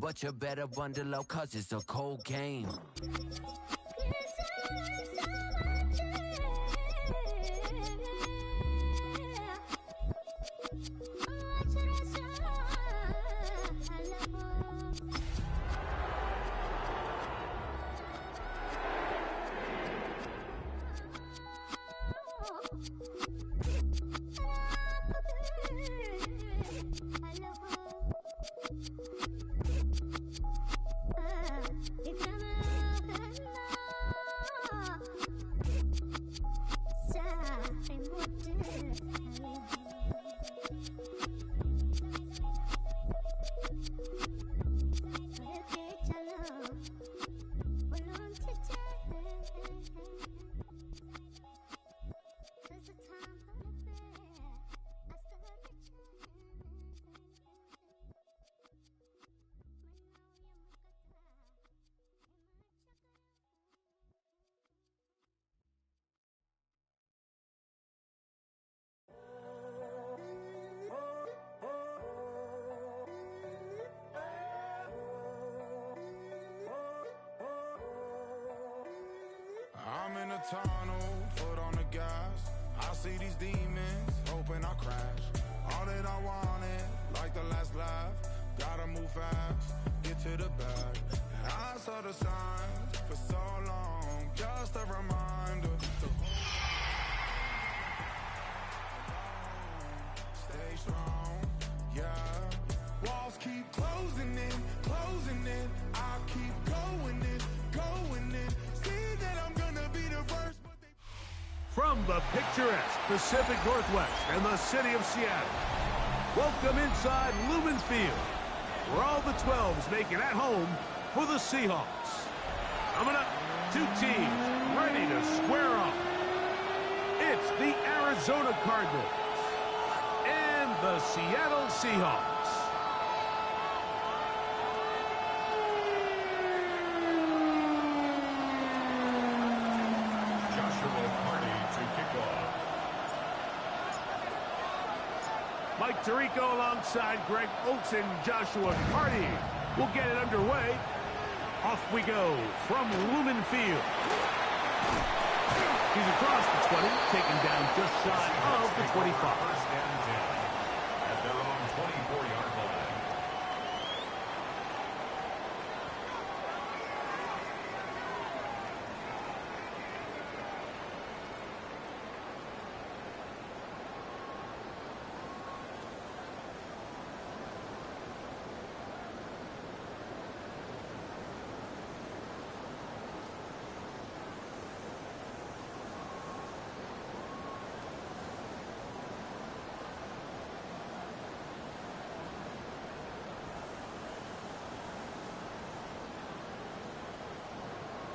But you better bundle up, cause it's a cold game. I'm in a tunnel, foot on the gas. I see these demons, hoping I crash. All that I wanted, like the last laugh. Gotta move fast, get to the bag. And I saw the signs for so long, just a reminder to stay strong, yeah. Walls keep closing in, I keep going in. See that I'm gonna be the first. From the picturesque Pacific Northwest and the city of Seattle, welcome inside Lumen Field, where all the 12s make it at home for the Seahawks. Coming up, two teams ready to square off. It's the Arizona Cardinals and the Seattle Seahawks. Mike Tirico alongside Greg Oates and Joshua Carty will get it underway. Off we go from Lumen Field. He's across the 20, taken down just shy of the 25. First and 10 at their own 24-yard line.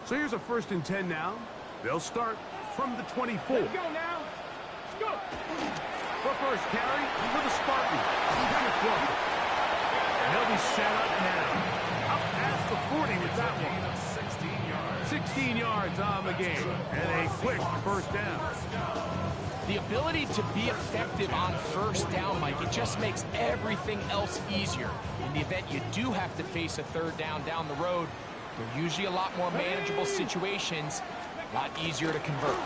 So here's a 1st and 10 now. They'll start from the 24. Let's go now. Let's go. The first carry for the Spartans. Kenneth Walker. And he'll be set up now. Up past the 40 with that one. 16 yards on the game. And a quick first down. The ability to be effective on first down, Mike, it just makes everything else easier. In the event you do have to face a 3rd down the road, they're usually a lot more manageable situations, a lot easier to convert.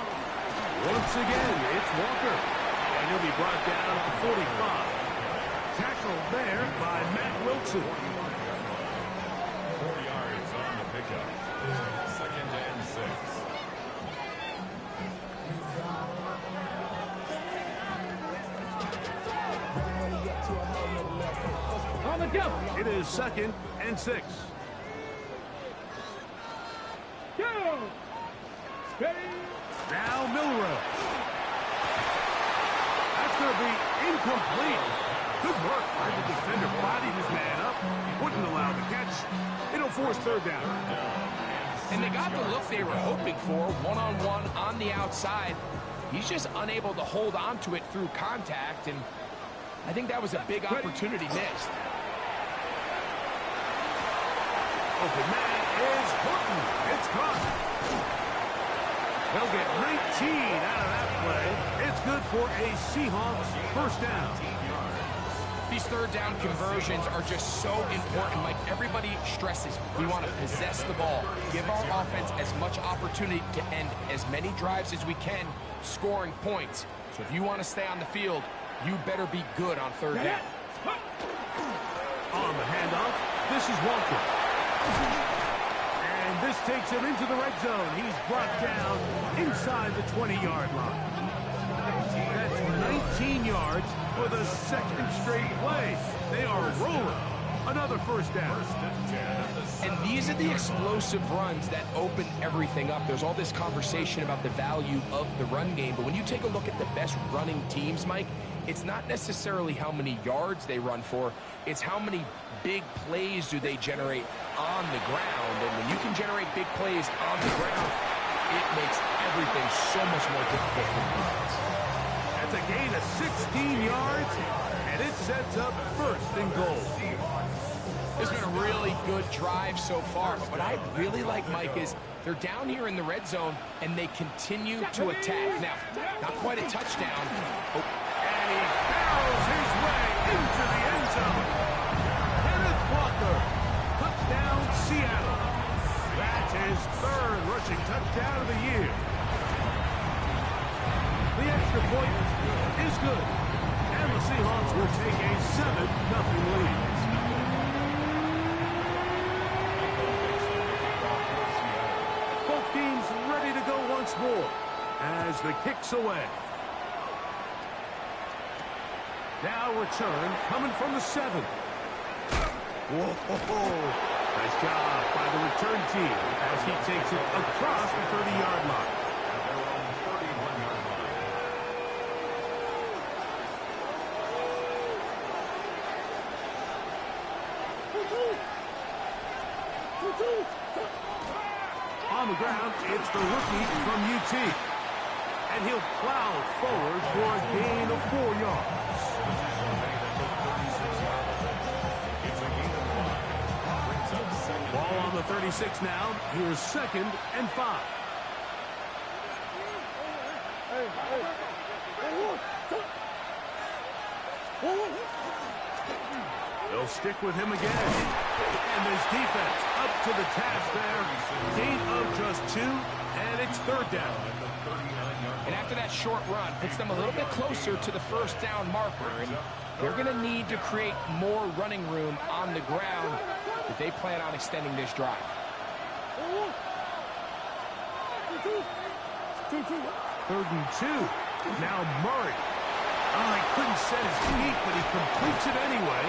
Once again, it's Walker. And he'll be brought down at the 45. Tackled there by Matt Wilson. 4 yards on the pickup. 2nd and 6. On the go. It is 2nd and 6. Go. Steady. Now Milrose. That's going to be incomplete. Good work by the defender. Bodied his man up. Wouldn't allow the catch. It'll force 3rd down. And they got the look they were hoping for, one-on-one on the outside. He's just unable to hold on to it through contact, and I think that was a big opportunity missed. Open man is Horton. It's caught. They'll get 19 out of that play. It's good for a Seahawks 1st down. These third down conversions are just so important. Like everybody stresses, we want to possess the ball, give our offense as much opportunity to end as many drives as we can, scoring points. So if you want to stay on the field, you better be good on third down. On the handoff, this is Walker. And this takes him into the red zone. He's brought down inside the 20-yard line. That's 19 yards for the second straight play. They are rolling. Another first down. And these are the explosive runs that open everything up. There's all this conversation about the value of the run game, but when you take a look at the best running teams, Mike, it's not necessarily how many yards they run for, it's how many big plays do they generate on the ground. And when you can generate big plays on the ground, it makes everything so much more difficult for the defense. That's a gain of 16 yards, and it sets up first and goal. It's been a really good drive so far, but what I really like, Mike, is they're down here in the red zone, and they continue to attack. Now, not quite a touchdown. And he barrels his way into the end zone. Kenneth Walker, touchdown Seattle. That's his third rushing touchdown of the year. The extra point is good, and the Seahawks will take a 7-0 lead. Both teams ready to go once more as the kick's away. Now return coming from the 7. Whoa. Nice job by the return team as he takes it across the 30-yard line. On the ground, it's the rookie from UT. And he'll plow forward for a gain of 4 yards. Ball on the 36 now. Here's 2nd and 5. They'll stick with him again. And this defense up to the task there. Gain of just 2, and it's 3rd down. And after that short run, puts them a little bit closer to the first down marker. And they're going to need to create more running room on the ground if they plan on extending this drive. 3rd and 2. Now Murray. Oh, he couldn't set his feet, but he completes it anyway.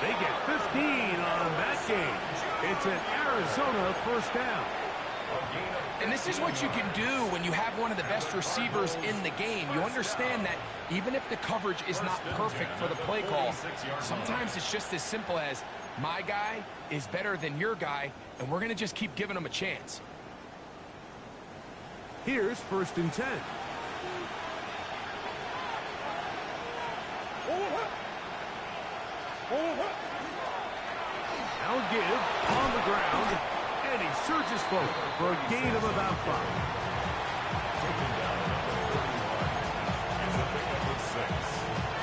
They get 15 on that game. It's an Arizona first down. And this is what you can do when you have one of the best receivers in the game. You understand that even if the coverage is not perfect for the play call, sometimes it's just as simple as my guy is better than your guy, and we're going to just keep giving him a chance. Here's 1st and 10. Now give on the ground, and he surges forward for a gain of about 5. It's a pickup of 6.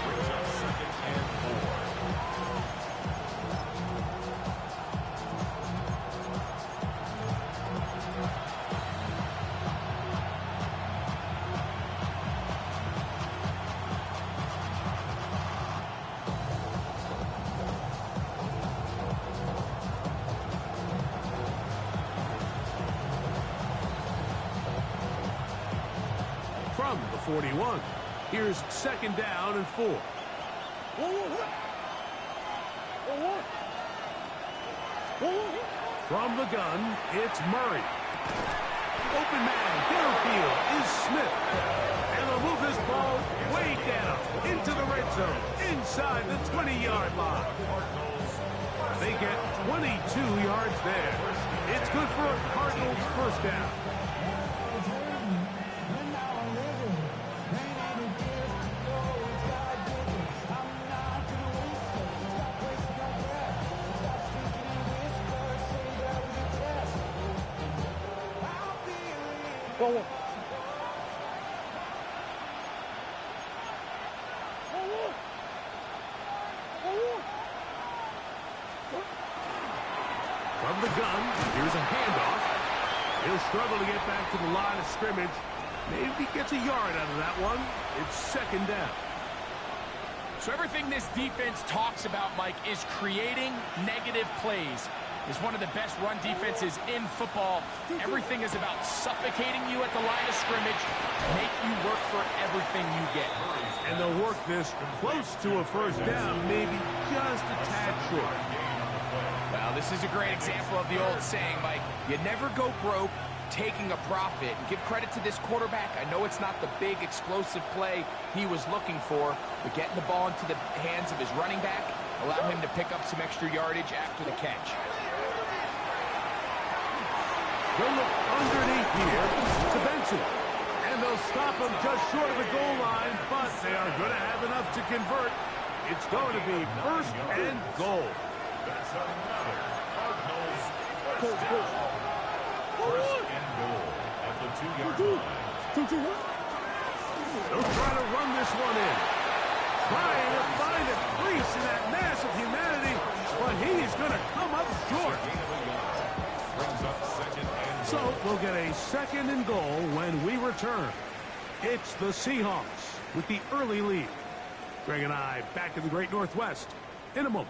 Brings up 2nd and 4. From the 41, here's 2nd down and 4. From the gun, it's Murray. Open man downfield is Smith. And they'll move this ball way down into the red zone, inside the 20-yard line. They get 22 yards there. It's good for a Cardinals first down. From the gun, here's a handoff. He'll struggle to get back to the line of scrimmage. Maybe he gets a yard out of that one. It's second down. So everything this defense talks about, Mike, is creating negative plays. Is one of the best run defenses in football. Everything is about suffocating you at the line of scrimmage, make you work for everything you get. And they'll work this close to a first down, maybe just a tad short. Well, this is a great example of the old saying, Mike. You never go broke taking a profit. And give credit to this quarterback. I know it's not the big explosive play he was looking for, but getting the ball into the hands of his running back allow him to pick up some extra yardage after the catch. They'll look underneath here to Benson. And they'll stop him just short of the goal line, but they are going to have enough to convert. It's going to be first and goal. That's another Cardinals first down. First and goal at the 2-yard line. They'll try to run this one in. Trying to find a crease in that mass of humanity, but he is going to come up short. Brings up second and So we'll get a second and goal when we return. It's the Seahawks with the early lead. Greg and I back in the Great Northwest in a moment.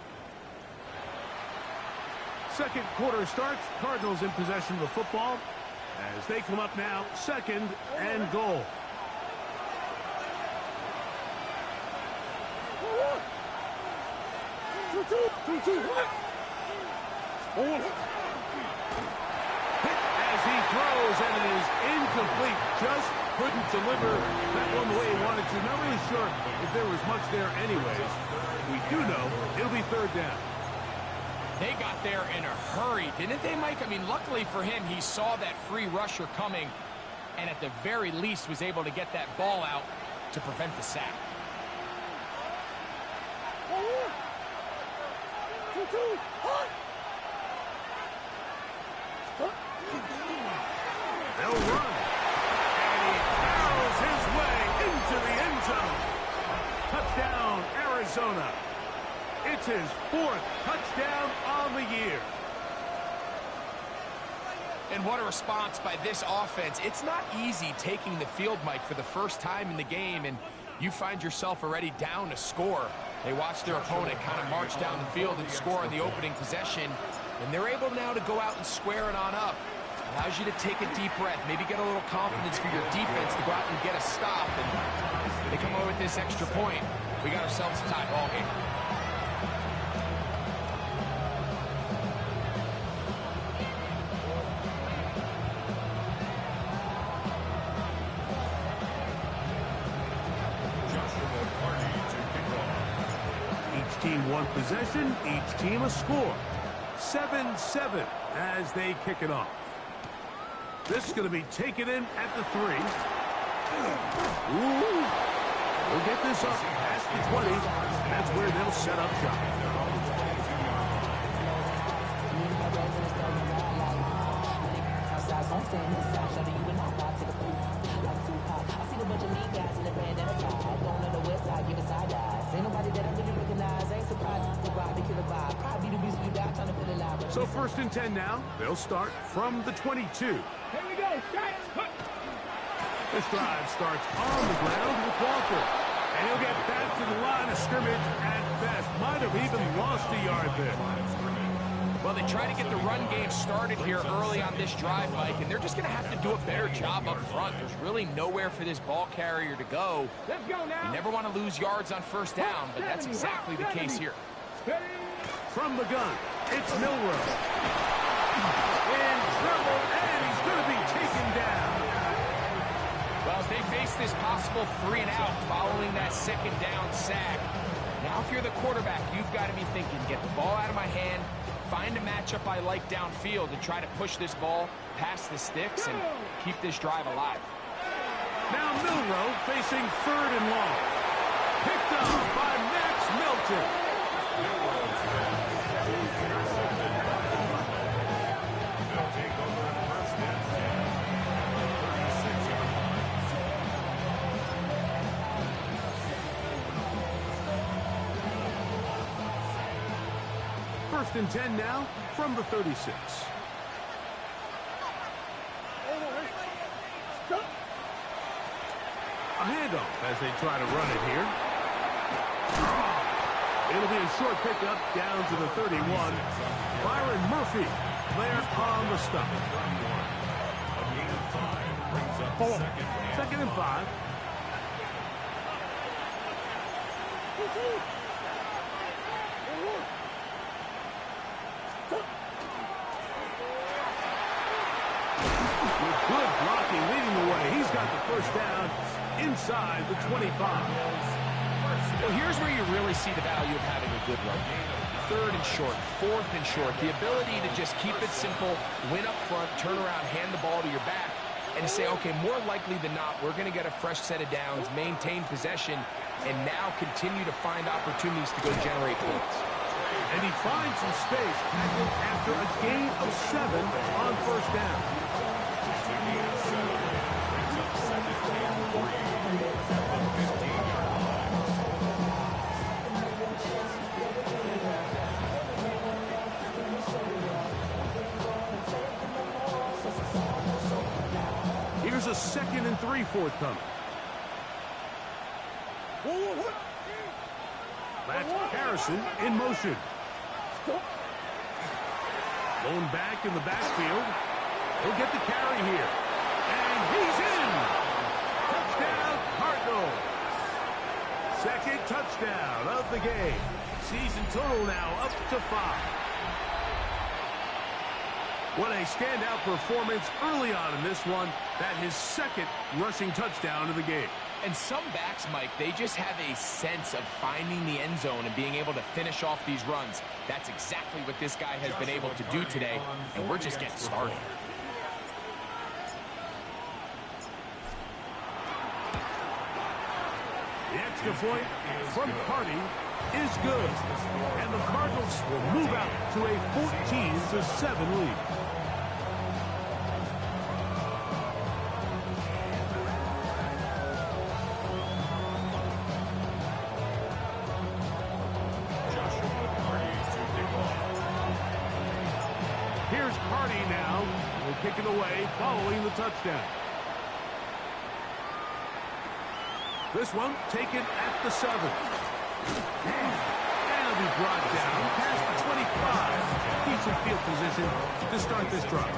Second quarter starts. Cardinals in possession of the football as they come up now, second and goal. As he throws, and it is incomplete. Just couldn't deliver that one the way he wanted to. Not really sure if there was much there anyways. We do know it'll be third down. They got there in a hurry, didn't they, Mike? I mean, luckily for him, he saw that free rusher coming and at the very least was able to get that ball out to prevent the sack. They'll run. And he barrels his way into the end zone. Touchdown, Arizona. It's his fourth touchdown on the year. And what a response by this offense. It's not easy taking the field, Mike, for the first time in the game, and you find yourself already down a score. They watch their opponent kind of march down the field and score on the opening possession, and they're able now to go out and square it on up. Allows you to take a deep breath, maybe get a little confidence for your defense to go out and get a stop, and they come away with this extra point. We got ourselves a tie ball game. Each team one possession, each team a score. 7-7 as they kick it off. This is going to be taken in at the 3. Ooh. We'll get this up past the 20. That's where they'll set up shop. So first and 10 now. They'll start from the 22. Here we go. This drive starts on the ground with Walker. And he'll get back to the line of scrimmage at best. Might have even lost a yard there. Well, they try to get the run game started here early on this drive, Mike, and they're just going to have to do a better job up front. There's really nowhere for this ball carrier to go. Let's go now. You never want to lose yards on first down, but that's exactly the case here. From the gun, it's Milroe. In trouble, and he's going to be taken down. Well, as they face this possible 3 and out following that second down sack, now if you're the quarterback, you've got to be thinking, get the ball out of my hand, find a matchup I like downfield and try to push this ball past the sticks and keep this drive alive. Now Milroe facing third and long. Picked up by Max Milton. First and 10 now from the 36. A handoff as they try to run it here. It'll be a short pickup down to the 31. Byron Murphy there on the stop. Second and 5. With good blocking leading the way, he's got the first down inside the 25. Well, here's where you really see the value of having a good run game. Third and short, fourth and short. The ability to just keep it simple, win up front, turn around, hand the ball to your back, and to say, okay, more likely than not, we're going to get a fresh set of downs, maintain possession, and now continue to find opportunities to go generate points. And he finds some space tackled after a gain of 7 on first down. Here's a 2nd and 3 forthcoming. That's Harrison in motion. Going back in the backfield. He'll get the carry here. And he's in! Touchdown, Cardinals. Second touchdown of the game. Season total now up to 5. What a standout performance early on in this one. That his second rushing touchdown of the game. And some backs, Mike, they just have a sense of finding the end zone and being able to finish off these runs. That's exactly what this guy has been able to do today, and we're just getting started. The extra point from Carty is good. And the Cardinals will move out to a 14-7 lead. Here's Carty now. Will kick it away following the touchdown. This one taken at the 7. And it'll be brought down past the 25. Decent field position to start this drive.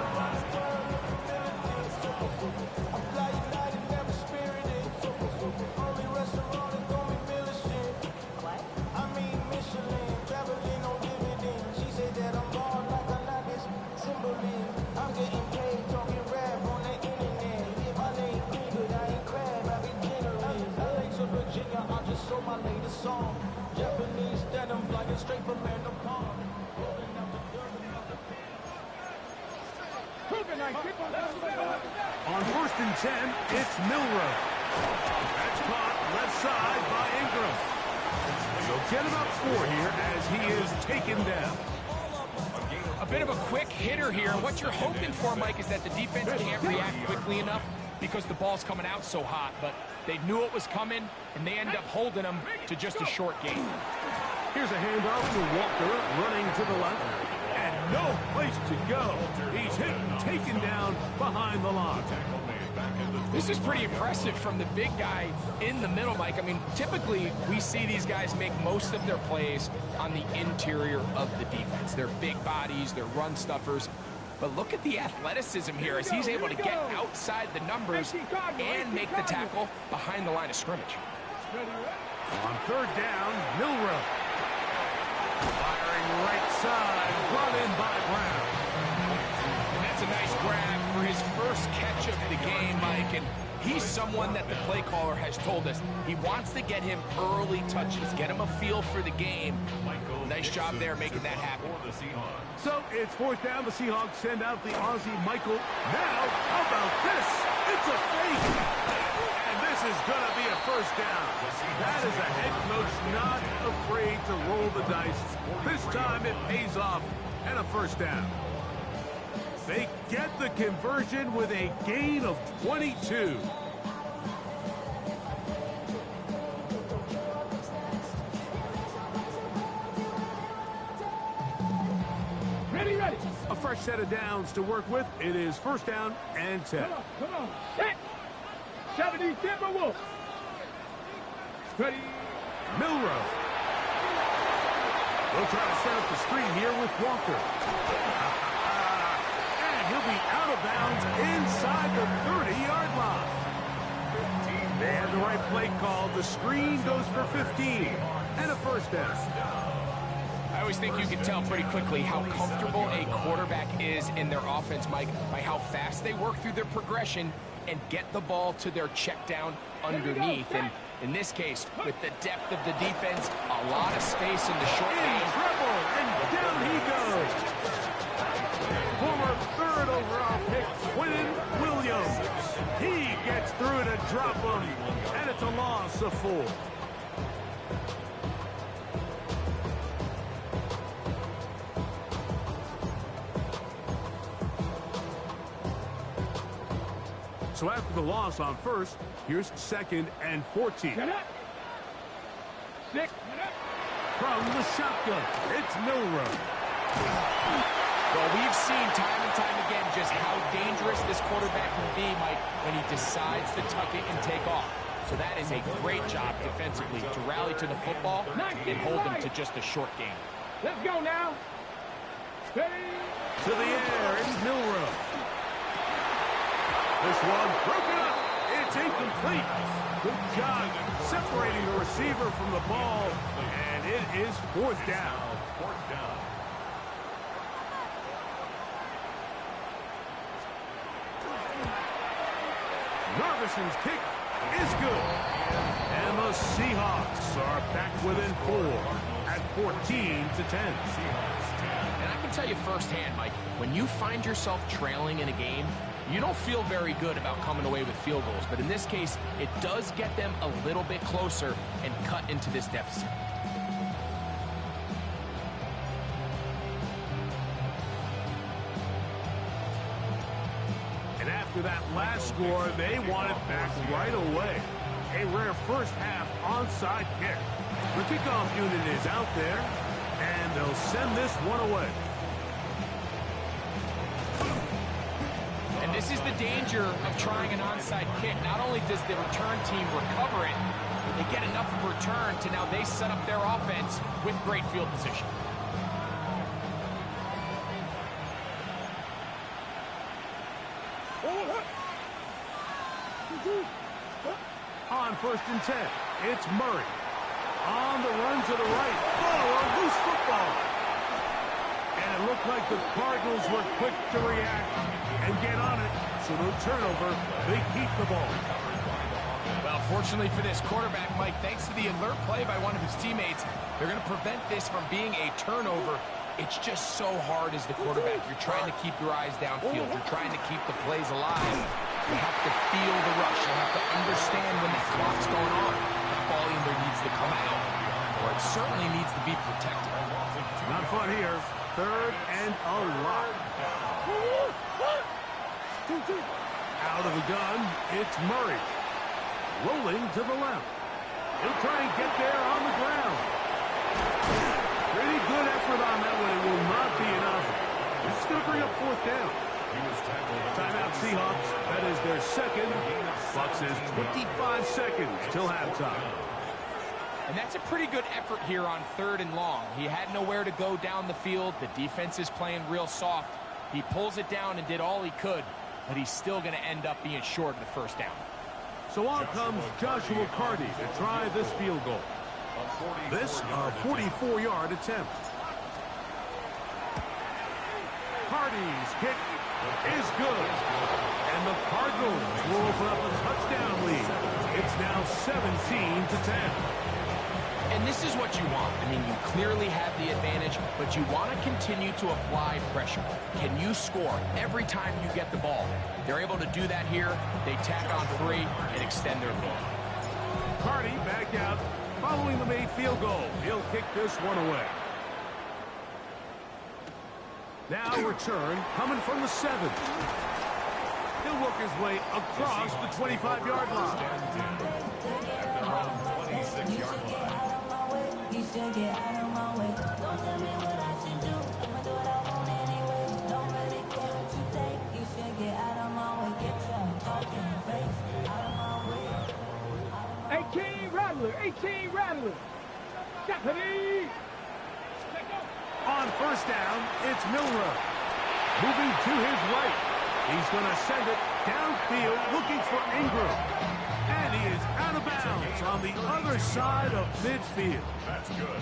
On 1st and 10, it's Milroe. That's caught left side by Ingram. They'll get him up 4 here as he is taken down. A bit of a quick hitter here. What you're hoping for, Mike, is that the defense can't react quickly enough because the ball's coming out so hot. But they knew it was coming, and they end up holding them to just a short gain. Here's a handoff to Walker running to the left. And no place to go. He's hit and taken down behind the line. This is pretty impressive from the big guy in the middle, Mike. I mean, typically we see these guys make most of their plays on the interior of the defense. They're big bodies, they're run stuffers. But look at the athleticism here as he's able to get outside the numbers and make the tackle behind the line of scrimmage. On 3rd down, Milroe. Firing right side, brought in by Brown. And that's a nice grab for his first catch of the game, Mike. And he's someone that the play caller has told us he wants to get him early touches, get him a feel for the game. Nice job there making that happen. So it's 4th down. The Seahawks send out the Aussie Michael. Now, how about this? It's a fake. And this is going to be a first down. That is a head coach not afraid to roll the dice. This time it pays off and a first down. They get the conversion with a gain of 22. A fresh set of downs to work with. It is first down and 10. Come on. Set. 70 Timberwolves. Ready. Milroe. They'll try to set up the screen here with Walker. And he'll be out of bounds inside the 30-yard line. They had the right play called. The screen goes for 15 and a first down. I always think you can tell pretty quickly how comfortable a quarterback is in their offense, Mike, by how fast they work through their progression and get the ball to their check down underneath. And in this case, with the depth of the defense, a lot of space in the short game. Dribble, and down he goes. Former third overall pick, Quinnen Williams. He gets through to drop him, and it's a loss of 4. So after the loss on first, here's second and 14. Six. From the shotgun, it's Milroe. Well, we've seen time and time again just how dangerous this quarterback can be, Mike, when he decides to tuck it and take off. So that is a great job defensively to rally to the football and hold them to just a short game. Let's go now. Ready. To the air, it's Milroe. This one broken up. It's incomplete. Good job separating the receiver from the ball, and it is fourth down. Narvison's kick is good. And the Seahawks are back within 4 at 14-10. And I can tell you firsthand, Mike, when you find yourself trailing in a game, you don't feel very good about coming away with field goals. But in this case, it does get them a little bit closer and cut into this deficit. And after that last score, they want it back right away. A rare first half onside kick. The kickoff unit is out there, and they'll send this one away. And this is the danger of trying an onside kick. Not only does the return team recover it, but they get enough of return to now they set up their offense with great field position. On first and 10, it's Murray. On the run to the right. Oh, a loose football. And it looked like the Cardinals were quick to react and get on it. So no turnover. They keep the ball. Well, fortunately for this quarterback, Mike, thanks to the alert play by one of his teammates, they're going to prevent this from being a turnover. It's just so hard as the quarterback. You're trying to keep your eyes downfield. You're trying to keep the plays alive. You have to feel the rush. You have to understand when that clock's going on. The ball either needs to come out, or it certainly needs to be protected. Not fun here. Third and a lot. Out of the gun, it's Murray. Rolling to the left. He'll try and get there on the ground. Pretty good effort on that one. It will not be enough. This is going to bring up fourth down. Timeout Seahawks. That is their second. Clock says 25 seconds till halftime. And that's a pretty good effort here on third and long. He had nowhere to go down the field. The defense is playing real soft. He pulls it down and did all he could, but he's still going to end up being short of the first down. So on comes Joshua Carty to try this field goal. This a 44-yard attempt. Carty's kick is good. And the Cardinals will open up a touchdown lead. It's now 17-10. And this is what you want. I mean, you clearly have the advantage, but you want to continue to apply pressure. Can you score every time you get the ball? They're able to do that here. They tack on 3 and extend their lead. Carty back out following the made field goal. He'll kick this one away. Now return coming from the 7. He'll work his way across the 25-yard line. At their own 26-yard line. 18 Rattler. Stephanie. On first down, it's Milroe. Moving to his right. He's going to send it downfield looking for Ingram. And he is out of bounds on the other side of midfield. That's good.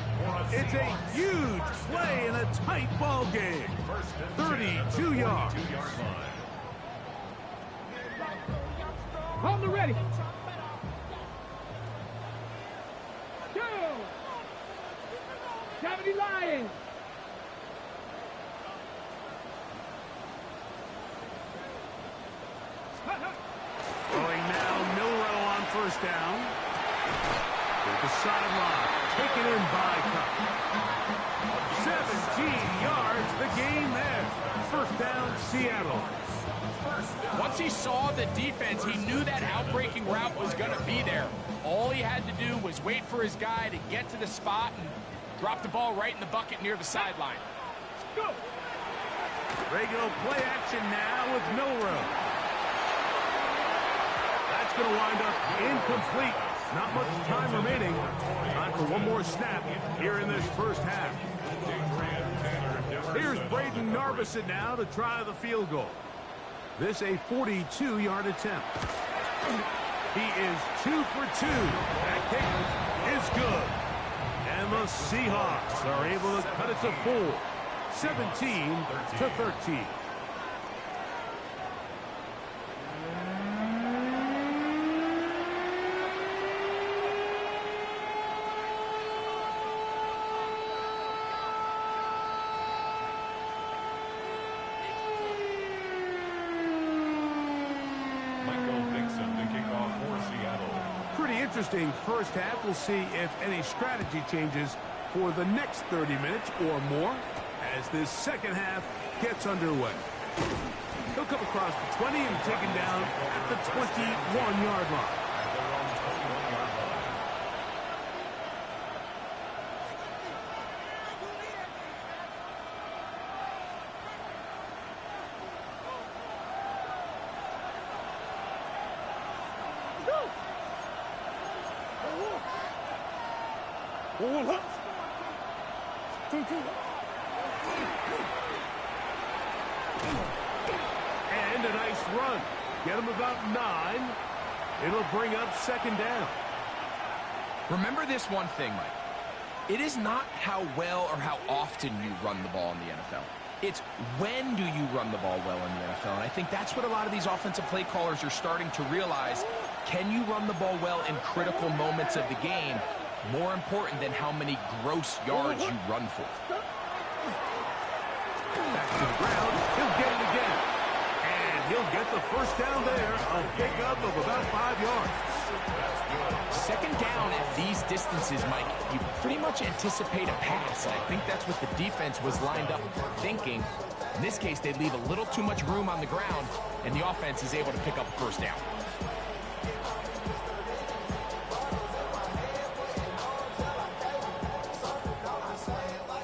It's a huge play in a tight ball game. 32 yards. 32-yard line. Hold the ready. Go. 70 Lions. Going now, Milroe on first down. To the sideline, taken in by Cup. 17 yards, the gain there. First down, Seattle. Once he saw the defense, he knew that outbreaking route was going to be there. All he had to do was wait for his guy to get to the spot and drop the ball right in the bucket near the sideline. Go. Regular play action now with Milroe. That's going to wind up incomplete. Not much time remaining. Time for one more snap here in this first half. Here's Braden Narveson now to try the field goal. This a 42-yard attempt. He is 2 for 2. That kick is good. And the Seahawks are able to cut it to 4. 17-13. Interesting first half. We'll see if any strategy changes for the next 30 minutes or more as this second half gets underway. He'll come across the 20 and taken down at the 21-yard line. And a nice run. Get him about 9. It'll bring up second down. Remember this one thing, Mike. It is not how well or how often you run the ball in the NFL. It's when do you run the ball well in the NFL. And I think that's what a lot of these offensive play callers are starting to realize. Can you run the ball well in critical moments of the game? More important than how many gross yards you run for. Back to the ground. He'll get it again. And he'll get the first down there. A pickup of about 5 yards. Second down at these distances, Mike, you pretty much anticipate a pass. And I think that's what the defense was lined up thinking. In this case, they leave a little too much room on the ground, and the offense is able to pick up a first down.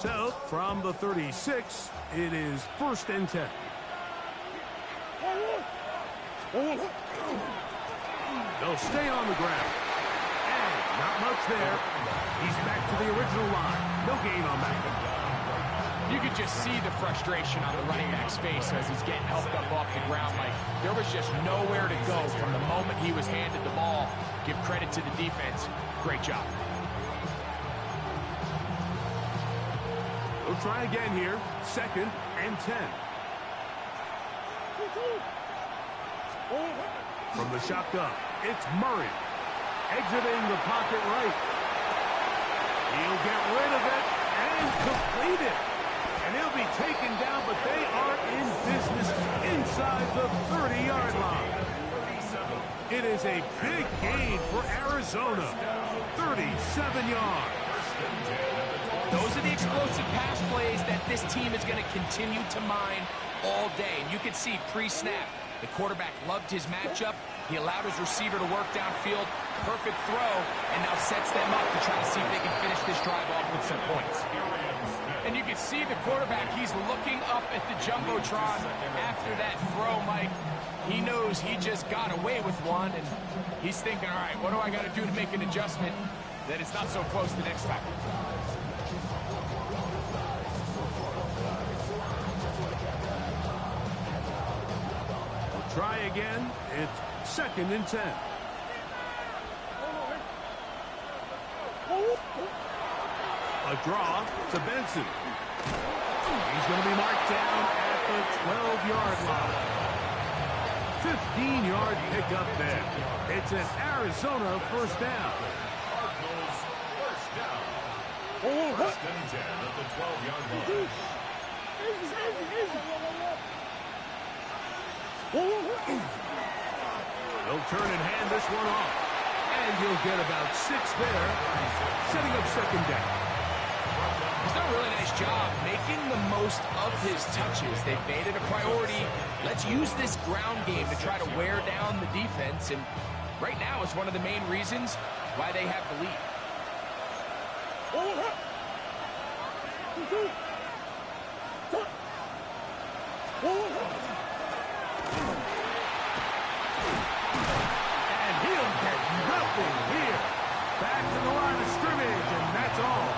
So, from the 36, it is 1st and 10. They'll stay on the ground. And not much there. He's back to the original line. No gain on that. You could just see the frustration on the running back's face as he's getting helped up off the ground. Like, there was just nowhere to go from the moment he was handed the ball. Give credit to the defense. Great job. We'll try again here. 2nd and 10. From the shotgun, it's Murray. Exiting the pocket right. He'll get rid of it and complete it. And he'll be taken down, but they are in business inside the 30-yard line. It is a big gain for Arizona. 37 yards. Those are the explosive pass plays that this team is going to continue to mine all day. And you can see pre-snap, the quarterback loved his matchup. He allowed his receiver to work downfield. Perfect throw, and now sets them up to try to see if they can finish this drive off with some points. And you can see the quarterback, he's looking up at the Jumbotron after that throw, Mike. He knows he just got away with one, and he's thinking, all right, what do I got to do to make an adjustment? that it's not so close the next time. We'll try again. It's 2nd and 10. A draw to Benson. He's going to be marked down at the 12-yard line. 15-yard pickup there. It's an Arizona first down. Cardinals first down. First and 10 at the 12-yard line. They'll turn and hand this one off. And he'll get about 6 there, setting up 2nd down. He's done a really nice job making the most of his touches. They've made it a priority. Let's use this ground game to try to wear down the defense. And right now, it's one of the main reasons why they have the lead. And he'll get nothing here. Back to the line of scrimmage, and that's all.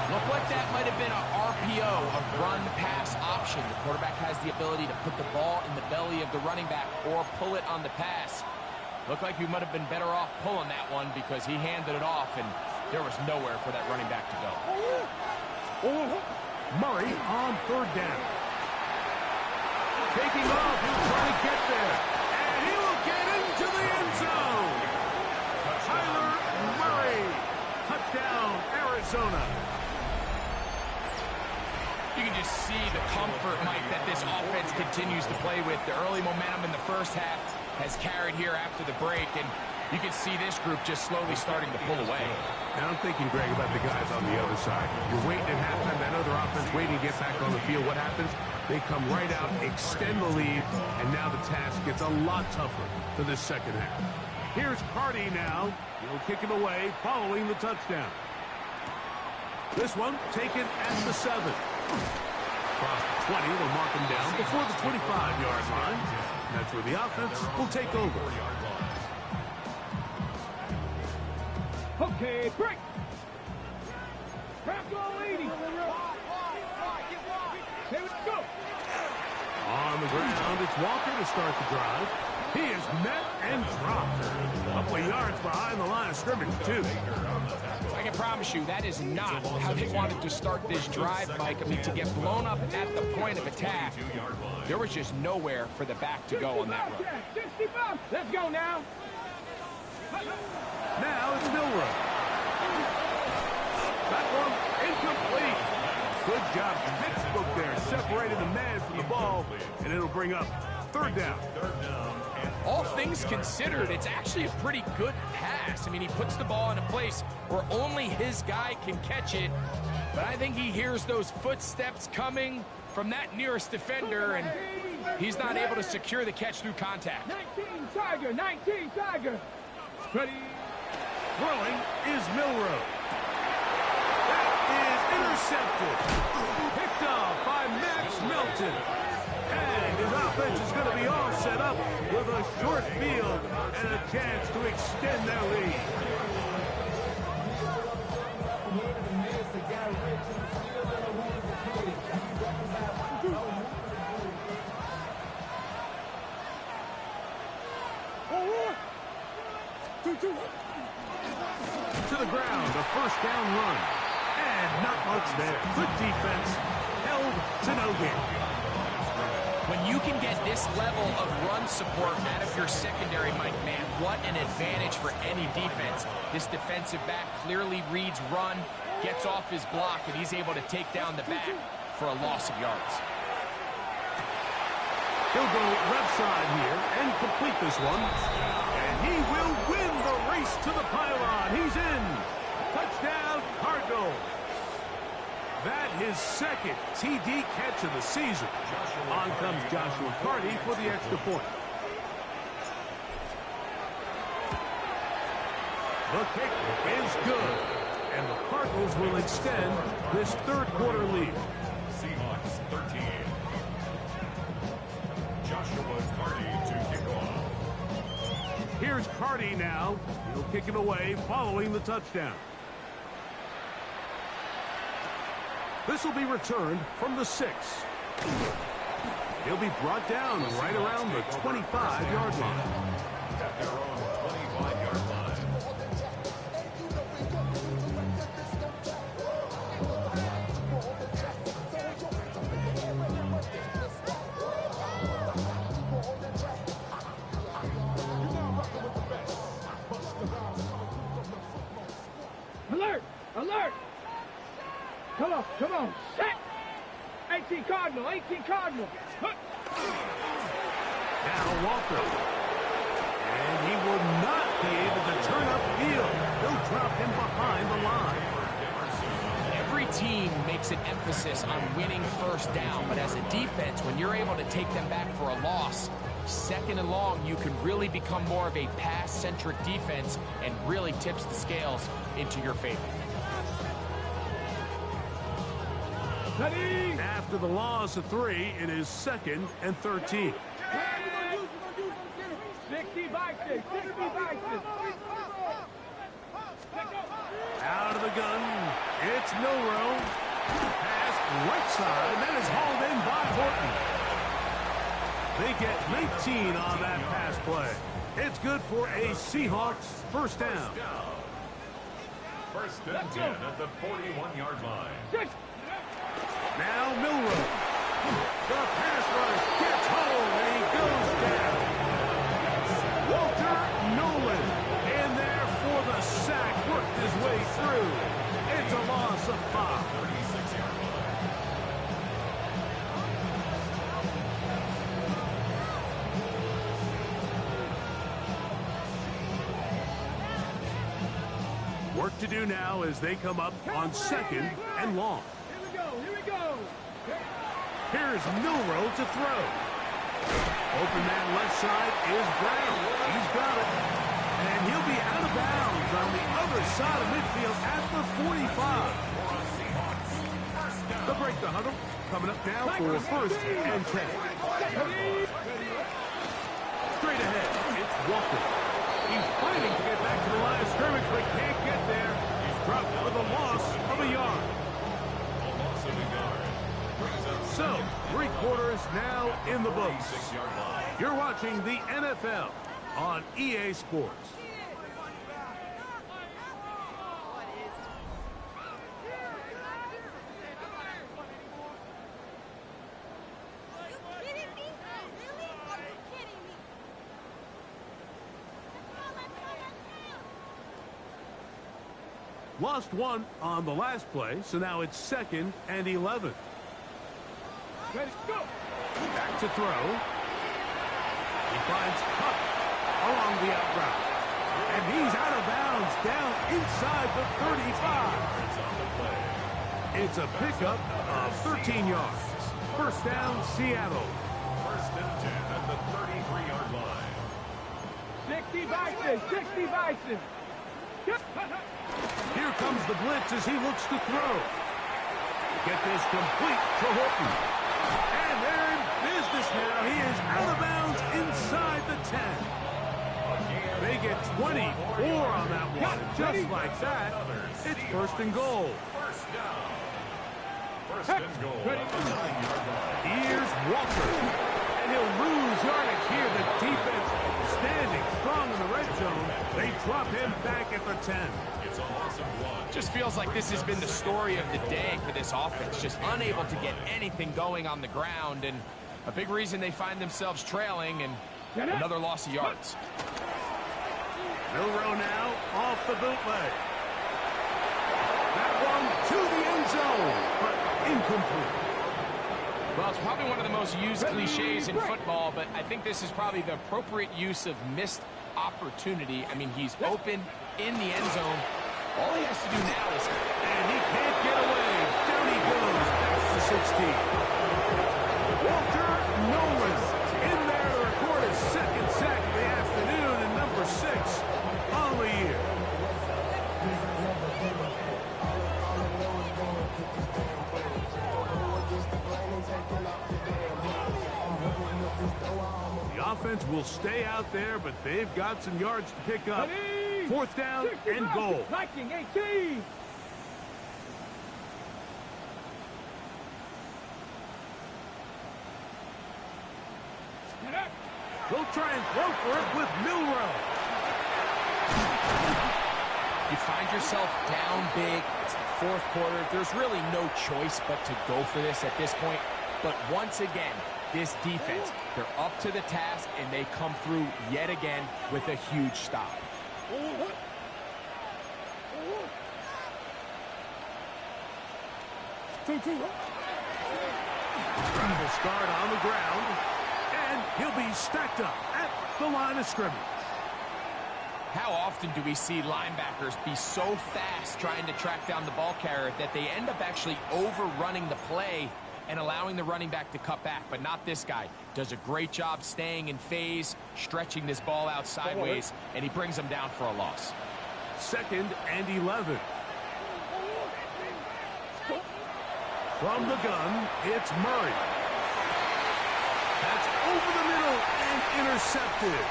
Looked like that might have been an RPO, a run-pass option. The quarterback has the ability to put the ball in the belly of the running back or pull it on the pass. Looked like we might have been better off pulling that one because he handed it off, and there was nowhere for that running back to go. Murray on 3rd down. Taking off, he'll try to get there. And he will get into the end zone. Kyler Murray. Touchdown, Arizona. You can just see the comfort, Mike, that this offense continues to play with. The early momentum in the first half has carried here after the break, and you can see this group just slowly starting to pull away. Now I'm thinking, Greg, about the guys on the other side. You're waiting at halftime, that other offense waiting to get back on the field. What happens? They come right out, extend the lead, and now the task gets a lot tougher for this 2nd half. Here's Carty now. He'll kick it away following the touchdown. This one taken at the 7. Across the 20, they'll mark him down before the 25-yard line. That's where the offense will take over. Okay, break. Crap all 80. Here we go. On the ground, it's Walker to start the drive. He is met and dropped. A couple of yards behind the line of scrimmage, too. I can promise you that is not how they wanted to start this drive, Mike. I mean, to get blown up at the point of attack, there was just nowhere for the back to go on that run. 65. Let's go now. Now it's Milroe. That one incomplete. Good job, textbook there, separating the man from the ball, and it'll bring up 3rd down. All things considered, it's actually a pretty good pass. I mean, he puts the ball in a place where only his guy can catch it, but I think he hears those footsteps coming from that nearest defender, and he's not able to secure the catch through contact. 19 Tiger, 19 Tiger. Ready. Throwing is Milroe. That is intercepted. Picked off by Max Melton. And his offense is going to be all set up with a short field and a chance to extend their lead. To the ground, a first down run. And not much there. Good defense. Held to no gain. When you can get this level of run support out of your secondary, Mike, man, what an advantage for any defense. This defensive back clearly reads run, gets off his block, and he's able to take down the back for a loss of yards. He'll go left side here and complete this one. And he will win the race to the pylon. He's in. Touchdown, Cardinals. That his 2nd TD catch of the season. On comes Joshua Carty for the extra point. The kick is good. And the Cardinals will extend this 3rd quarter lead. Seahawks 13. Joshua Carty to kick off. Here's Here's Carty now. He'll kick it away following the touchdown. This will be returned from the 6. He'll be brought down right around the 25-yard line. At their own 25-yard line. Alert! Alert! Come on, set! 18 Cardinal, 18 Cardinal. Now Walker. And he will not be able to turn upfield. They'll drop him behind the line. Every team makes an emphasis on winning first down, but as a defense, when you're able to take them back for a loss, second and long, you can really become more of a pass-centric defense and really tips the scales into your favor. After the loss of 3, it is 2nd and 13. 60 Vikings, 60 Vikings. Out of the gun, it's Milroe. Pass right side, and that is hauled in by Horton. They get 19 on that pass play. It's good for a Seahawks first down. First and 10 at the 41-yard line. Now Milroe. The pass rush gets home, and he goes down. Walter Nolan in there for the sack, worked his way through. It's a loss of 5. 36-yard line. Work to do now as they come up on 2nd and long. Here we go. Here's Milroe to throw. Open man left side is Brown. He's got it. And he'll be out of bounds on the other side of midfield at the 45. They'll break the huddle. Coming up now for 1st and 10. Straight ahead, it's Walker. He's fighting to get back to the line of scrimmage, but can't get there. He's dropped for the loss of a yard. So, 3 quarters now in the books. You're watching the NFL on EA Sports. Lost 1 on the last play, so now it's 2nd and 11. Ready, go! Back to throw. He finds Cup along the out route. And he's out of bounds down inside the 35. It's a pickup of 13 yards. First down, Seattle. First and 10 at the 33-yard line. 60 Vikings, 60 Vikings. Here comes the blitz as he looks to throw. Get this complete to Horton. And they're in business now. He is out of bounds inside the 10. They get 24 on that one. Just like that, it's 1st and goal. First down. First and goal at the 9-yard line. Here's Walker. And he'll lose yardage here. The defense standing strong in the red zone. They drop him back at the 10. It's a loss of 1. Just feels like this has been the story of the day for this offense. Just unable to get anything going on the ground, and a big reason they find themselves trailing, and another loss of yards. Milroe now off the bootleg. That one to the end zone, but incomplete. Well, it's probably one of the most used cliches in football, but I think this is probably the appropriate use of missed opportunity. I mean, he's open in the end zone. All he has to do now is... And he can't get away. Down he goes. That's the 16. Walter Nolan in there to record his 2nd sack of the afternoon and number 6 on the year. The offense will stay out there, but they've got some yards to pick up. 4th down and goal. Viking 18. They'll try and throw for it with Milroe. You find yourself down big. It's the 4th quarter. There's really no choice but to go for this at this point. But once again, this defense, they're up to the task, and they come through yet again with a huge stop. Will start on the ground, and he'll be stacked up at the line of scrimmage. How often do we see linebackers be so fast trying to track down the ball carrier that they end up actually overrunning the play and allowing the running back to cut back? But not this guy. Does a great job staying in phase, stretching this ball out sideways, and he brings them down for a loss. 2nd and 11. From the gun, it's Murray. That's over the middle and intercepted.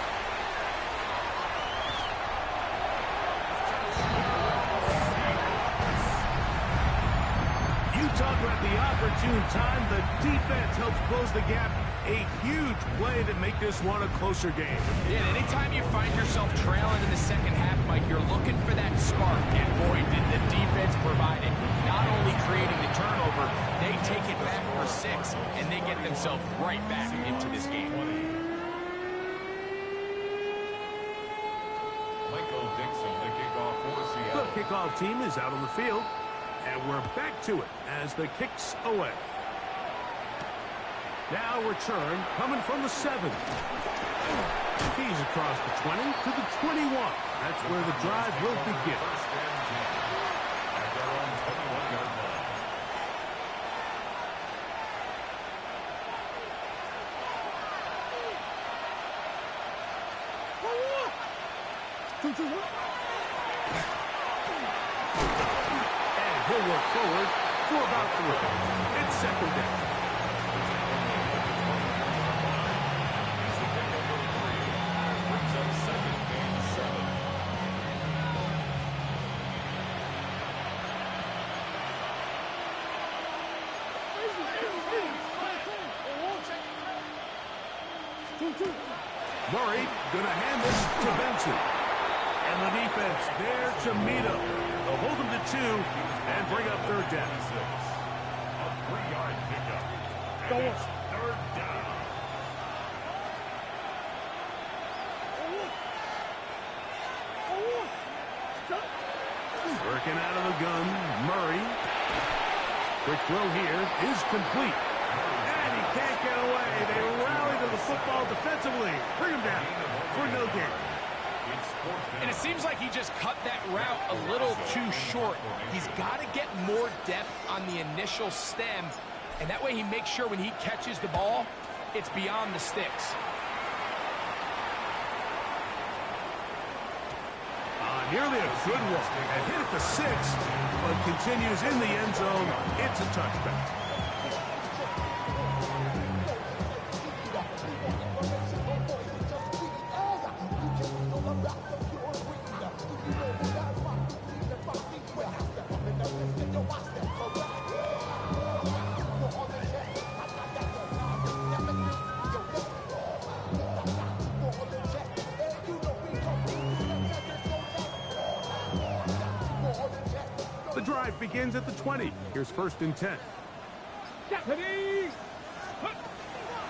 You talk about the opportune time. The defense helps close the gap. A huge play to make this one a closer game. Yeah, anytime you find yourself trailing in the 2nd half, Mike, you're looking for that spark. And boy, did the defense provide it. Not only creating the turnover, they take it back for 6, and they get themselves right back into this game. Michael Dixon, the kickoff for Seattle. The kickoff team is out on the field, and we're back to it as the kick's away. Now return coming from the 7. He's across the 20 to the 21. That's where the drive will begin. First and 10 at their own 21-yard line. And he'll work forward for about 3. It's 2nd down. Murray gonna hand this to Benson. And the defense there to meet him. They'll hold him to 2 and bring up 3rd down. A 3-yard pickup. And it's 3rd down. Working out of the gun, Murray. Quick throw here is complete. And he can't get away. They rally to the football defensively. Bring him down for no gain. And it seems like he just cut that route a little too short. He's got to get more depth on the initial stem, and that way he makes sure when he catches the ball, it's beyond the sticks. Nearly a good look and hit at the 6, but continues in the end zone. It's a touchback. The drive begins at the 20. Here's 1st and 10. Deputy!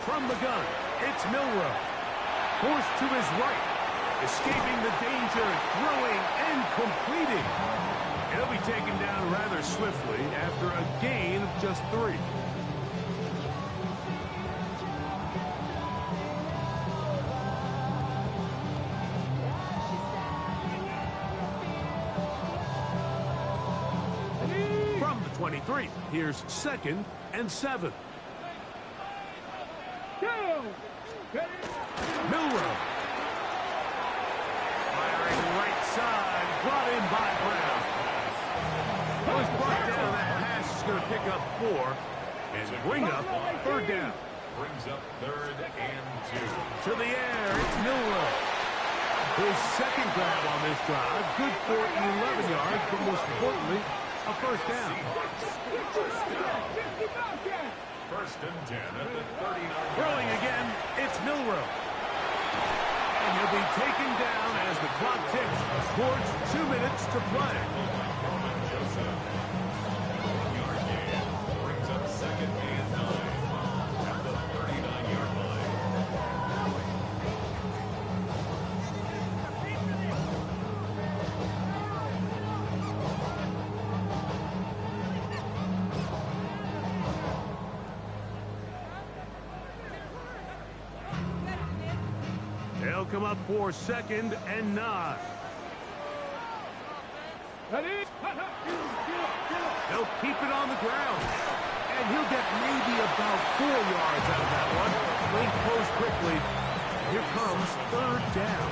From the gun, it's Milroe. Forced to his right. Escaping the danger, throwing and completing. He'll be taken down rather swiftly after a gain of just 3. From the 23, here's 2nd and 7. Milroe. Firing right side, brought in by Brown. Was brought down. That pass is going to pick up 4 and bring up 3rd down. brings up 3rd and 2. To the air, it's Milroe. His second grab on this drive. Good for 11 yards, but most importantly, a first down. First and 10 at the 39. Throwing again, it's Milroe. And he'll be taken down as the clock ticks towards 2 minutes to play. Norman Joseph. 1-yard gain brings up 2nd and 9 at the 39-yard line. They'll come up for 2nd and 9. Ready? They'll keep it on the ground. And he'll get maybe about 4 yards out of that one. Lane closed quickly. Here comes 3rd down.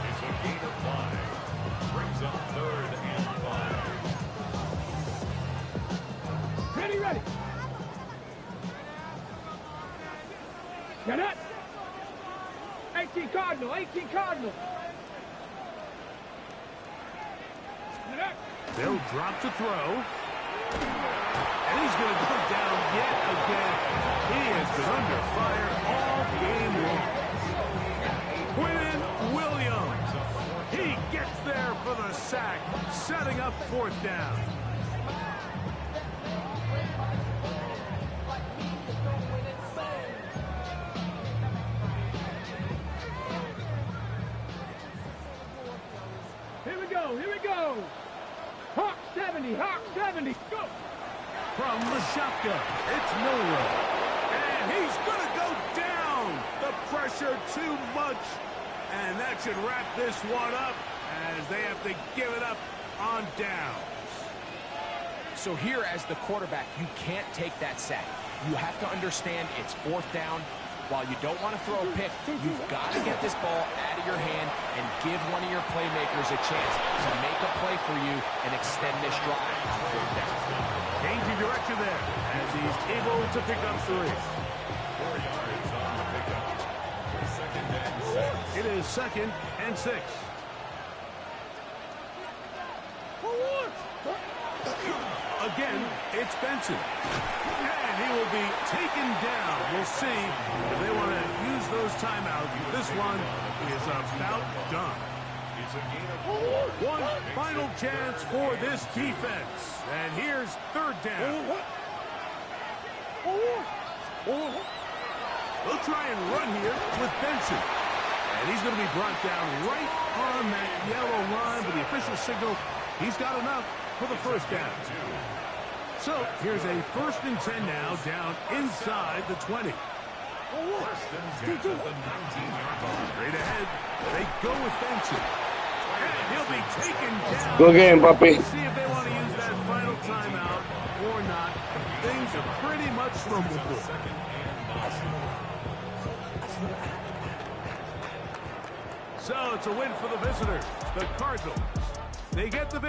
It's a gain of 5. Brings up 3rd and 5. Ready, ready. Get it. 18 Cardinal, 18 Cardinal. Get it. They'll drop to throw. And he's going to go down yet again. He has been under fire all game long. Quinn Williams. He gets there for the sack, setting up 4th down. Here we go. Hawk 70, Hawk 70, go. From the shotgun, it's Milroe. And he's going to go down. The pressure too much. And that should wrap this one up as they have to give it up on downs. So here as the quarterback, you can't take that sack. You have to understand it's 4th down. While you don't want to throw a pick, you've got to get this ball out of your hand and give one of your playmakers a chance to make a play for you and extend this drive on 4th down. Changing direction there as he's able to pick up 3. 4 yards on the pickup. 2nd and 6. It is 2nd and 6. Again, it's Benson. And he will be taken down. We'll see if they want to use those timeouts. This one is about done. It's a gain of 4. One final chance for this defense. And here's 3rd down. They'll try and run here with Benson. And he's going to be brought down right on that yellow line with the official signal. He's got enough for the first down. So here's a 1st and 10 now, down inside the 20. 1st and 10 at the 19-yard line. Straight ahead, they go with Benson. And he'll be taken down. Good game, puppy. See if they want to use that final timeout or not. Things are pretty much spoken for. 2nd and 9. So it's a win for the visitors, the Cardinals. They get the victory.